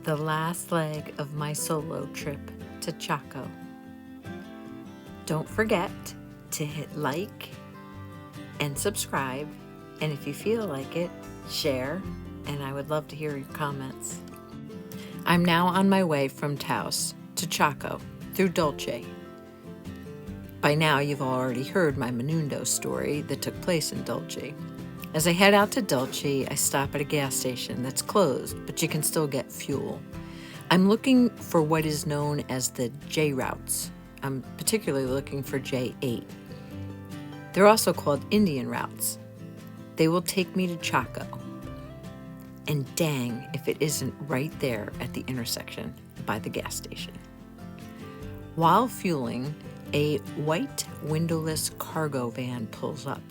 the last leg of my solo trip to Chaco. Don't forget to hit like and subscribe, and if you feel like it, share, and I would love to hear your comments. I'm now on my way from Taos to Chaco through Dulce. By now you've already heard my Menundo story that took place in Dulce. As I head out to Dulce, I stop at a gas station that's closed, but you can still get fuel. I'm looking for what is known as the J routes. I'm particularly looking for J8. They're also called Indian routes. They will take me to Chaco. And dang if it isn't right there at the intersection by the gas station. While fueling, a white windowless cargo van pulls up.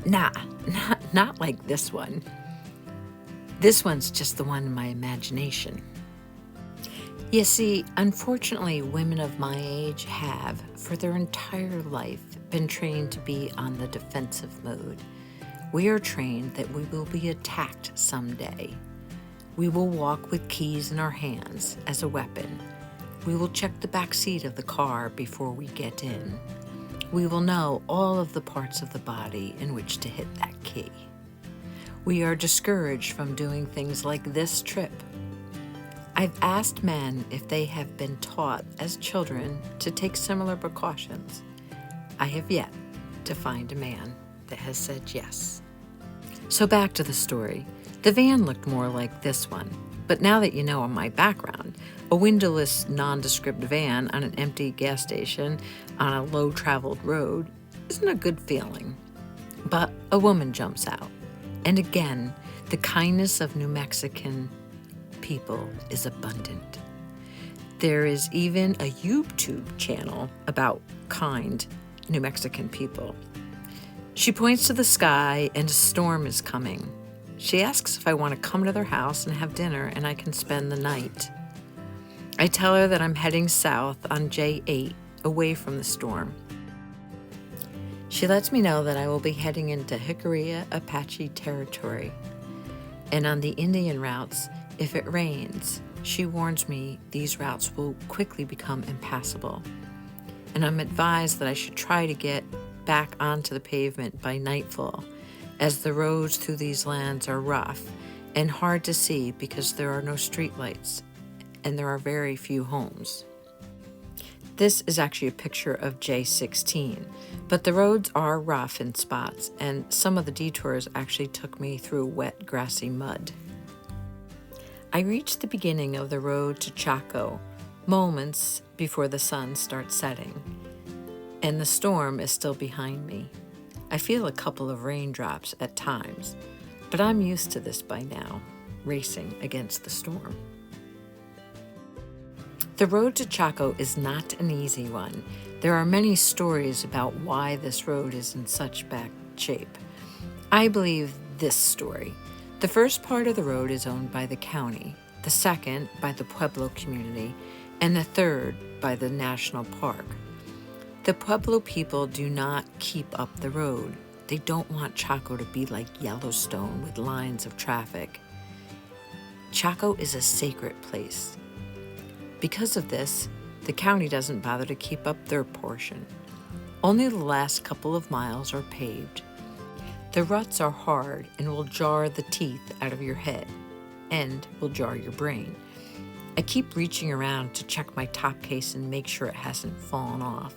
Not like this one. This one's just the one in my imagination. You see, unfortunately, women of my age have, for their entire life, been trained to be on the defensive mode. We are trained that we will be attacked someday. We will walk with keys in our hands as a weapon. We will check the back seat of the car before we get in. We will know all of the parts of the body in which to hit that key. We are discouraged from doing things like this trip. I've asked men if they have been taught as children to take similar precautions. I have yet to find a man that has said yes. So back to the story. The van looked more like this one, but now that you know my background, a windowless, nondescript van on an empty gas station on a low-traveled road isn't a good feeling. But a woman jumps out, and again, the kindness of New Mexican people is abundant. There is even a YouTube channel about kind New Mexican people. She points to the sky and a storm is coming. She asks if I want to come to their house and have dinner and I can spend the night. I tell her that I'm heading south on J8 away from the storm. She lets me know that I will be heading into Jicarilla Apache territory. And on the Indian routes, if it rains, she warns me these routes will quickly become impassable. And I'm advised that I should try to get back onto the pavement by nightfall, as the roads through these lands are rough and hard to see because there are no streetlights and there are very few homes. This is actually a picture of J16, but the roads are rough in spots and some of the detours actually took me through wet, grassy mud. I reached the beginning of the road to Chaco moments before the sun starts setting, and the storm is still behind me. I feel a couple of raindrops at times, but I'm used to this by now, racing against the storm. The road to Chaco is not an easy one. There are many stories about why this road is in such bad shape. I believe this story. The first part of the road is owned by the county, the second by the Pueblo community, and the third by the national park. The Pueblo people do not keep up the road. They don't want Chaco to be like Yellowstone with lines of traffic. Chaco is a sacred place. Because of this, the county doesn't bother to keep up their portion. Only the last couple of miles are paved. The ruts are hard and will jar the teeth out of your head and will jar your brain. I keep reaching around to check my top case and make sure it hasn't fallen off.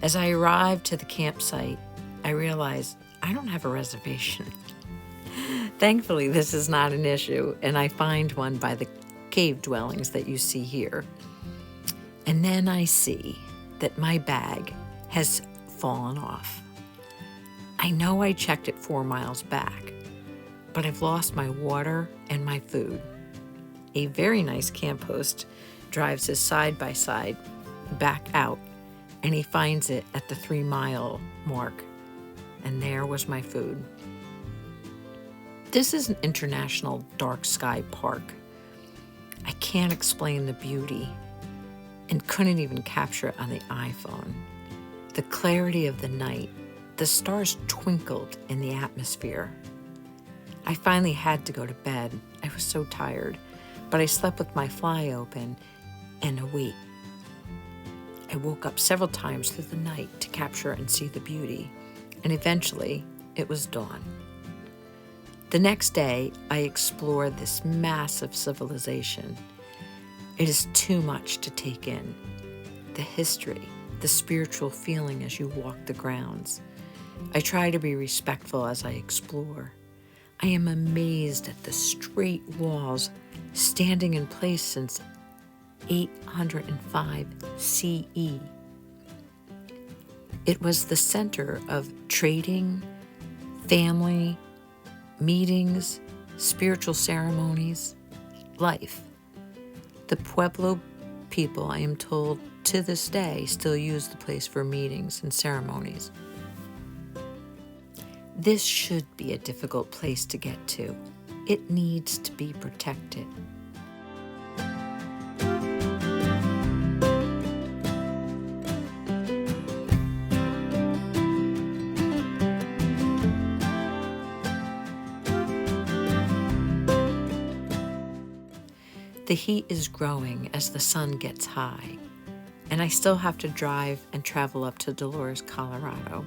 As I arrive to the campsite, I realize I don't have a reservation. Thankfully, this is not an issue, and I find one by the cave dwellings that you see here. And then I see that my bag has fallen off. I know I checked it 4 miles back, but I've lost my water and my food. A very nice camp host drives his side-by-side back out, and he finds it at the 3-mile mark, and there was my food. This is an international dark sky park. I can't explain the beauty and couldn't even capture it on the iPhone. The clarity of the night, the stars twinkled in the atmosphere. I finally had to go to bed. I was so tired, but I slept with my fly open and awake. I woke up several times through the night to capture and see the beauty, and eventually it was dawn. The next day, I explored this massive civilization. It is too much to take in. The history, the spiritual feeling as you walk the grounds. I try to be respectful as I explore. I am amazed at the straight walls standing in place since 805 CE. It was the center of trading, family, meetings, spiritual ceremonies, life. The Pueblo people, I am told, to this day still use the place for meetings and ceremonies. This should be a difficult place to get to. It needs to be protected. The heat is growing as the sun gets high, and I still have to drive and travel up to Dolores, Colorado.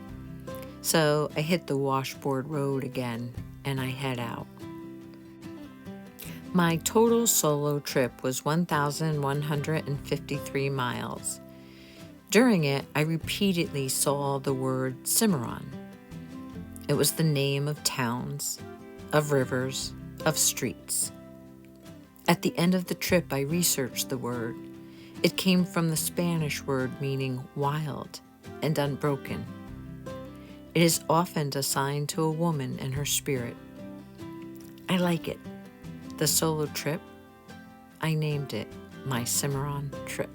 So I hit the washboard road again and I head out. My total solo trip was 1,153 miles. During it, I repeatedly saw the word Cimarron. It was the name of towns, of rivers, of streets. At the end of the trip, I researched the word. It came from the Spanish word meaning wild and unbroken. It is often assigned to a woman and her spirit. I like it. The solo trip, I named it my Cimarron trip.